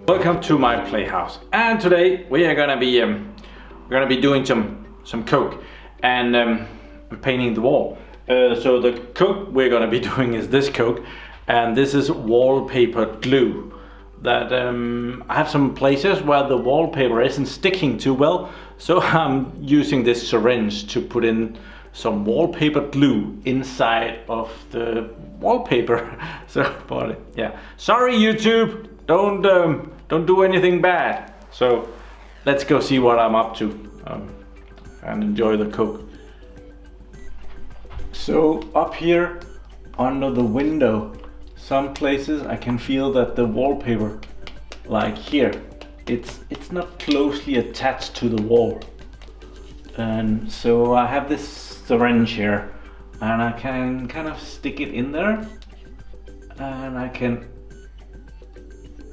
Welcome to my playhouse, and today we are gonna be doing some coke and painting the wall. So the coke we're gonna be doing is this coke, and this is wallpaper glue. That I have some places where the wallpaper isn't sticking too well, so I'm using this syringe to put in some wallpaper glue inside of the wallpaper. So, but yeah, sorry YouTube, don't do anything bad. So let's go see what I'm up to and enjoy the coke. So up here under the window, some places I can feel that the wallpaper, like here, it's not closely attached to the wall. And so I have this syringe here, and I can kind of stick it in there, and I can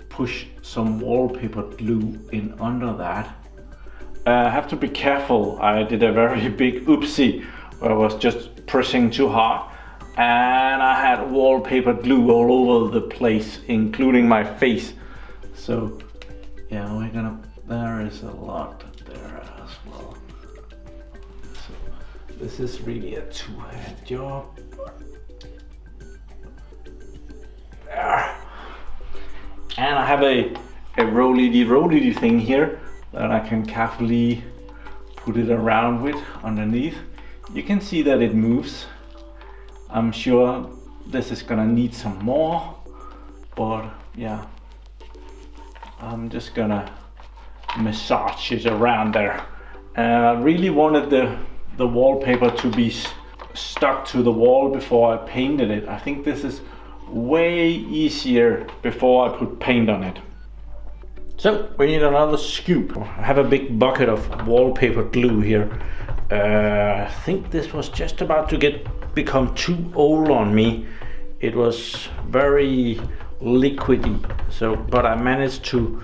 push some wallpaper glue in under that. I have to be careful. I did a very big oopsie where I was just pressing too hard, and I had wallpaper glue all over the place, including my face. So yeah, there is a lot there as well. So this is really a two-hand job. There. And I have a roly-de thing here that I can carefully put it around with underneath. You can see that it moves. I'm sure this is gonna need some more, but yeah, I'm just gonna massage it around there. And I really wanted the wallpaper to be stuck to the wall before I painted it. I think this is way easier before I put paint on it. So we need another scoop. I have a big bucket of wallpaper glue here. I think this was just about to become too old on me. It was very liquidy, but I managed to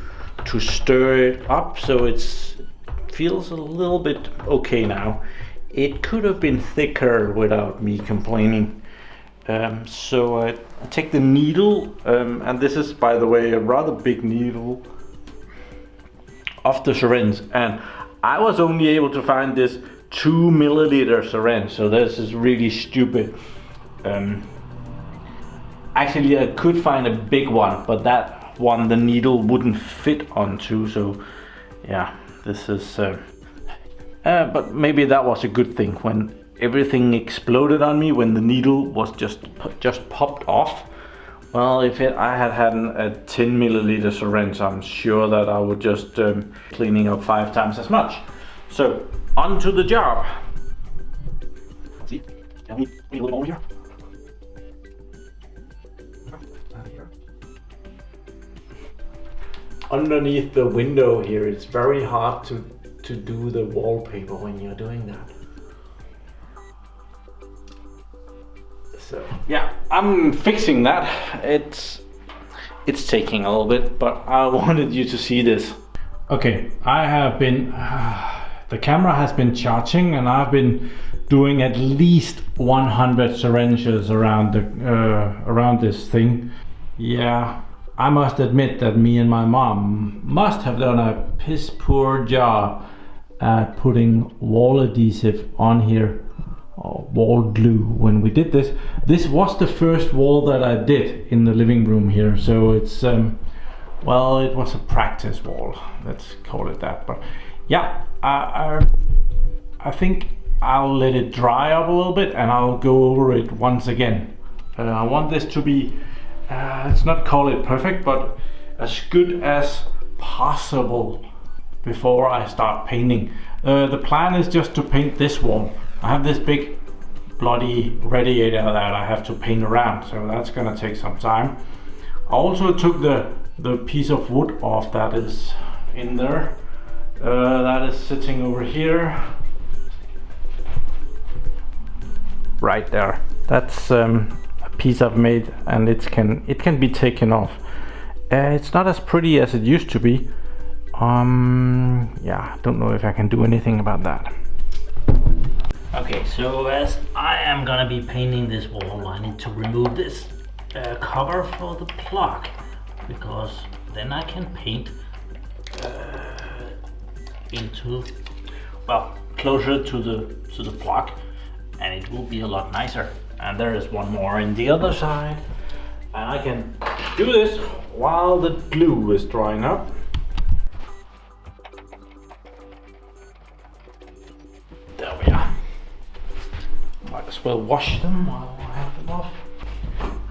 stir it up, so it feels a little bit okay now. It could have been thicker without me complaining. So I take the needle, and this is, by the way, a rather big needle, of the syringe, and I was only able to find this 2 milliliter syringe, so this is really stupid. Actually, I could find a big one, but that one the needle wouldn't fit onto, so yeah, this is but maybe that was a good thing when everything exploded on me, when the needle was just popped off. Well, if I had a 10 milliliter syringe, I'm sure that I would just cleaning up 5 times as much. So on to the job. See, can we a little over here? Underneath the window here, it's very hard to do the wallpaper when you're doing that. So yeah, I'm fixing that. It's taking a little bit, but I wanted you to see this. Okay, I have been the camera has been charging, and I've been doing at least 100 syringes around this thing. Yeah, I must admit that me and my mom must have done a piss poor job at putting wall adhesive on here, or wall glue, when we did this. This was the first wall that I did in the living room here, so it's well, it was a practice wall, let's call it that. But yeah, I think I'll let it dry up a little bit, and I'll go over it once again. I want this to be let's not call it perfect, but as good as possible before I start painting. The plan is just to paint this wall. I have this big bloody radiator that I have to paint around, so that's gonna take some time. I also took the piece of wood off that is in there. That is sitting over here. Right there. That's a piece I've made, and it can be taken off. It's not as pretty as it used to be. Yeah, don't know if I can do anything about that. Okay, so as I am gonna be painting this wall, I need to remove this cover for the plug, because then I can paint into, well, closer to the plug, and it will be a lot nicer. And there is one more in the other side, and I can do this while the glue is drying up. There we are. Might as well wash them while I have them off.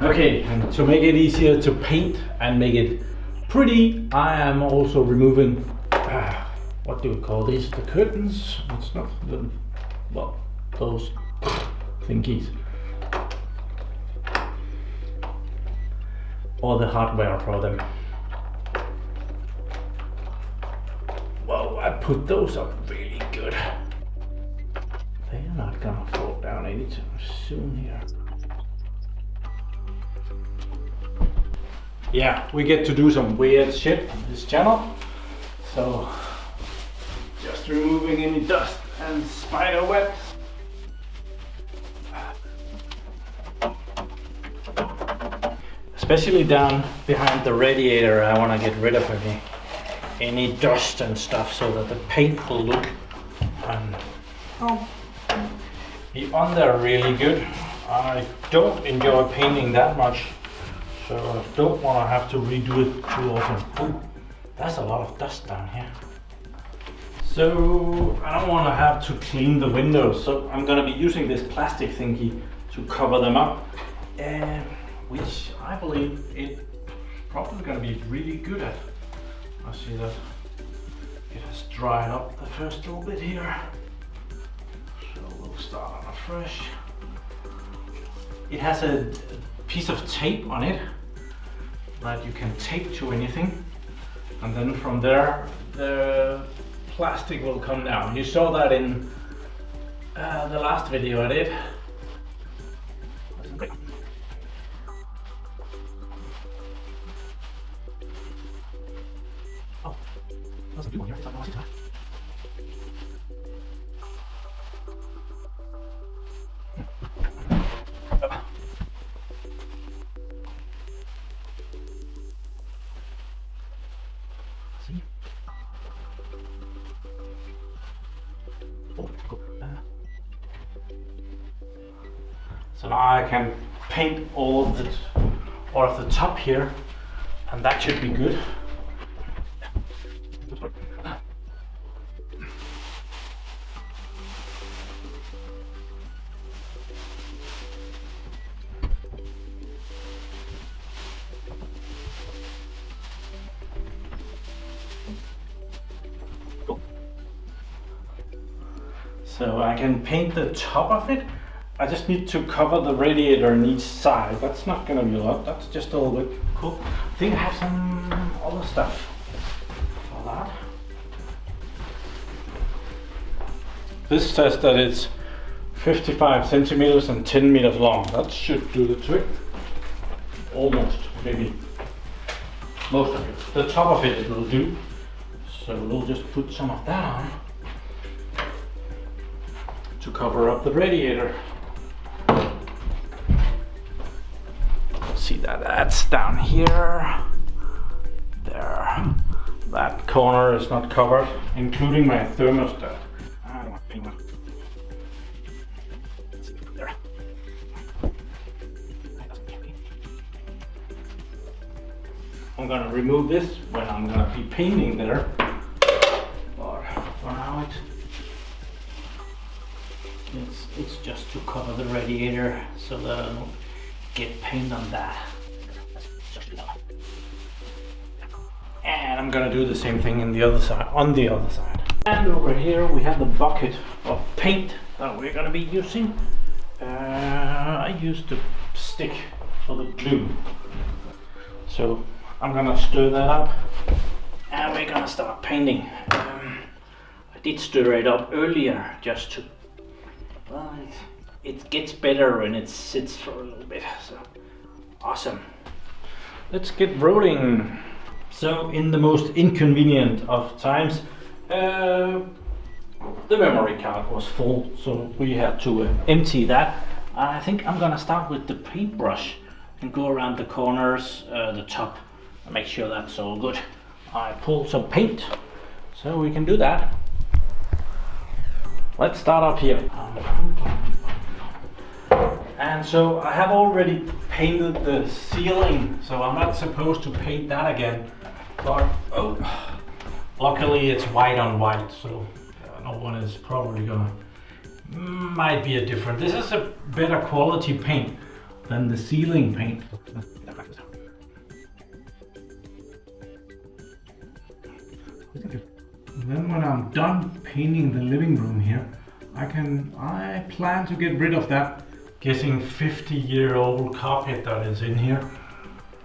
Okay, and to make it easier to paint and make it pretty, I am also removing, what do we call these? The curtains? It's not the, well, those thingies. Or the hardware for them. Whoa, I put those up really good. They're not gonna fall down anytime soon here. Yeah, we get to do some weird shit on this channel. So, just removing any dust and spider webs. Especially down behind the radiator, I want to get rid of any dust and stuff so that the paint will look be on there really good. I don't enjoy painting that much, so I don't want to have to redo it too often. Oh, that's a lot of dust down here. So I don't want to have to clean the windows, so I'm going to be using this plastic thingy to cover them up, which I believe it's probably going to be really good at. I see that it has dried up the first little bit here. So we'll start on a fresh. It has a piece of tape on it that you can tape to anything, and then from there the plastic will come down. You saw that in the last video I did. Oh, that's a good one here. So now I can paint all of the top here, and that should be good. So I can paint the top of it. I just need to cover the radiator on each side. That's not gonna be a lot, that's just a little bit cool. I think I have some other stuff for that. This says that it's 55 centimeters and 10 meters long. That should do the trick. Almost, maybe. Most of it. The top of it will do. So we'll just put some of that on to cover up the radiator. See that that's down here. There. That corner is not covered, including my thermostat. I don't want to paint that. Let's see, there. I'm gonna remove this when I'm gonna be painting there. But for now it's just to cover the radiator so that I don't get paint on that. And I'm gonna do the same thing on the other side. And over here we have the bucket of paint that we're gonna be using. I used the stick for the glue. So I'm gonna stir that up and we're gonna start painting. I did stir it up earlier just to, well, it gets better when it sits for a little bit, so awesome. Let's get rolling. So in the most inconvenient of times, the the memory card was full, so we had to empty that. I think I'm gonna start with the paintbrush and go around the corners, the top, and make sure that's all good. I pulled some paint, so we can do that. Let's start up here. And so I have already painted the ceiling, so I'm not supposed to paint that again. But luckily it's white on white, so no one is probably gonna, might be a different. This is a better quality paint than the ceiling paint. And then when I'm done painting the living room here, I plan to get rid of that getting 50-year-old carpet that is in here.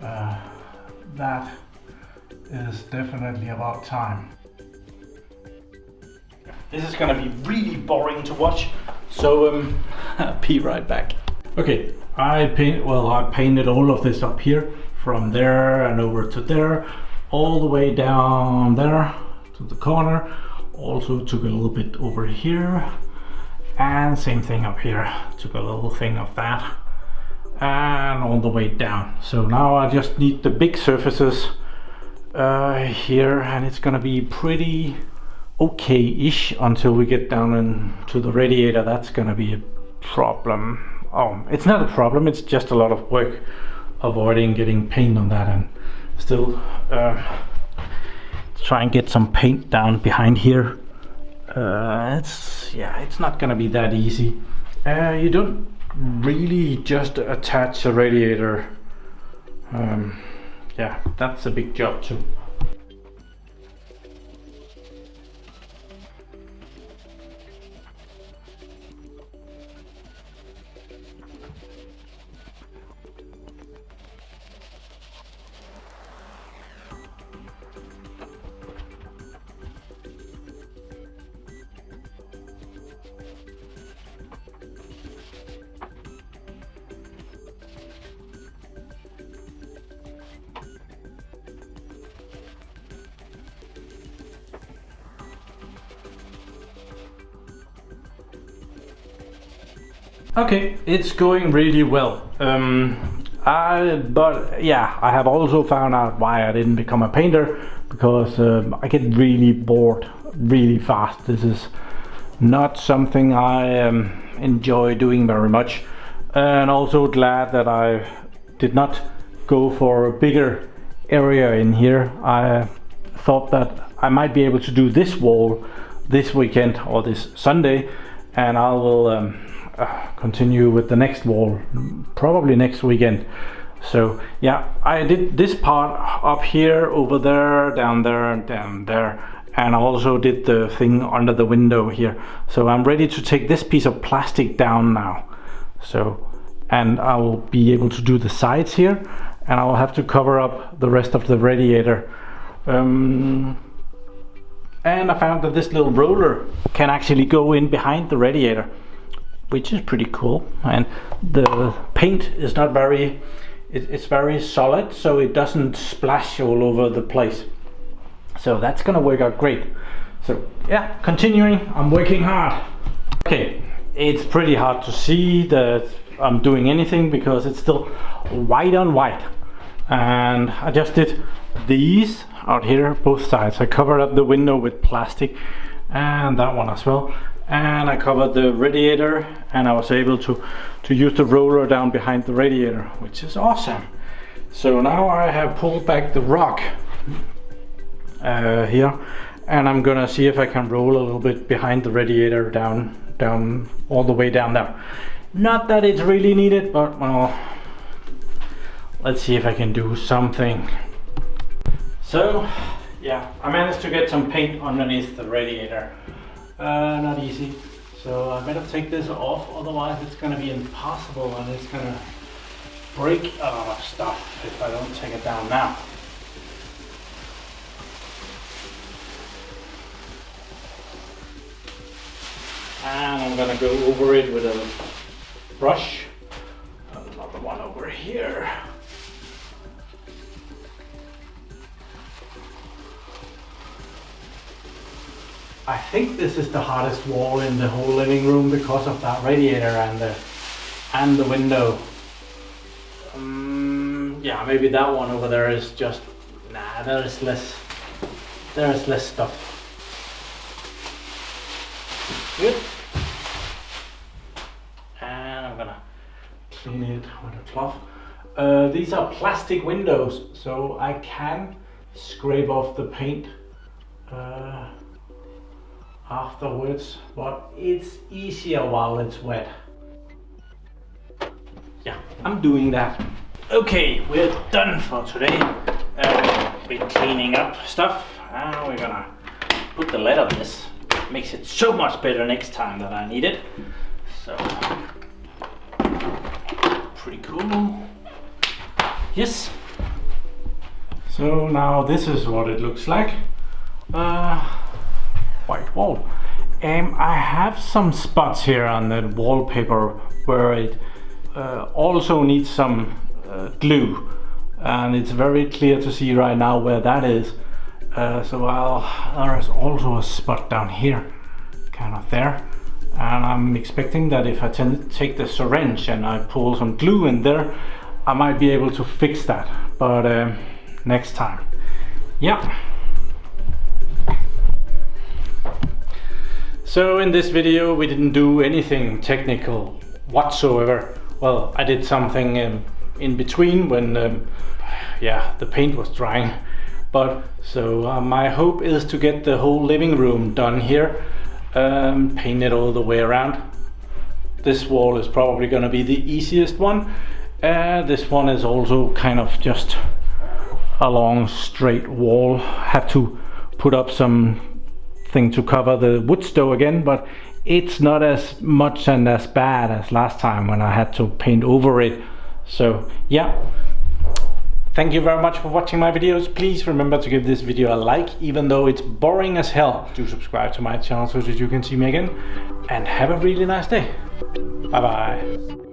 That is definitely about time. This is gonna be really boring to watch, so be right back. Okay, I painted all of this up here, from there and over to there, all the way down there to the corner. Also took a little bit over here, and same thing up here. Took a little thing of that, and all the way down. So now I just need the big surfaces here, and it's gonna be pretty okay-ish until we get down into the radiator. That's gonna be a problem. Oh, it's not a problem, it's just a lot of work avoiding getting paint on that, and still try and get some paint down behind here. It's not gonna be that easy. You don't really just attach a radiator. Yeah, that's a big job too. Okay, it's going really well. But yeah, I have also found out why I didn't become a painter, because I get really bored really fast. This is not something I enjoy doing very much, and also glad that I did not go for a bigger area in here. I thought that I might be able to do this wall this weekend or this Sunday, and I will continue with the next wall probably next weekend. So yeah, I did this part up here, over there, down there, and down there, and I also did the thing under the window here. So I'm ready to take this piece of plastic down now. So, and I will be able to do the sides here, and I will have to cover up the rest of the radiator. And I found that this little roller can actually go in behind the radiator, which is pretty cool. And the paint is not very, it's very solid, so it doesn't splash all over the place. So that's gonna work out great. So yeah, continuing, I'm working hard. Okay, it's pretty hard to see that I'm doing anything because it's still white on white. And I just did these out here, both sides. I covered up the window with plastic, and that one as well. And I covered the radiator, and I was able to use the roller down behind the radiator, which is awesome. So now I have pulled back the rock here, and I'm gonna see if I can roll a little bit behind the radiator down all the way down there. Not that it's really needed, but well, let's see if I can do something. So yeah, I managed to get some paint underneath the radiator. Not easy, so I better take this off, otherwise it's gonna be impossible, and it's gonna break a lot of stuff if I don't take it down now. And I'm gonna go over it with a brush. Another one over here. I think this is the hardest wall in the whole living room because of that radiator and the window. Yeah, maybe that one over there is just, nah, there is less stuff. Good. And I'm gonna clean it with a cloth. These are plastic windows, so I can scrape off the paint afterwards, but it's easier while it's wet. Yeah, I'm doing that. Okay, we're done for today. We're cleaning up stuff. We're gonna put the lid on this. Makes it so much better next time that I need it. So, pretty cool. Yes. So now this is what it looks like. White wall. I have some spots here on the wallpaper where it also needs some glue, and it's very clear to see right now where that is. There is also a spot down here, kind of there, and I'm expecting that if I take the syringe and I pull some glue in there, I might be able to fix that, but next time. Yeah. So in this video we didn't do anything technical whatsoever. Well, I did something in between when the paint was drying. But so my hope is to get the whole living room done here, paint it all the way around. This wall is probably going to be the easiest one. This one is also kind of just a long straight wall. Have to put up some thing to cover the wood stove again, but it's not as much and as bad as last time when I had to paint over it. So yeah, thank you very much for watching my videos. Please remember to give this video a like, even though it's boring as hell. Do subscribe to my channel so that you can see me again, and have a really nice day. Bye bye.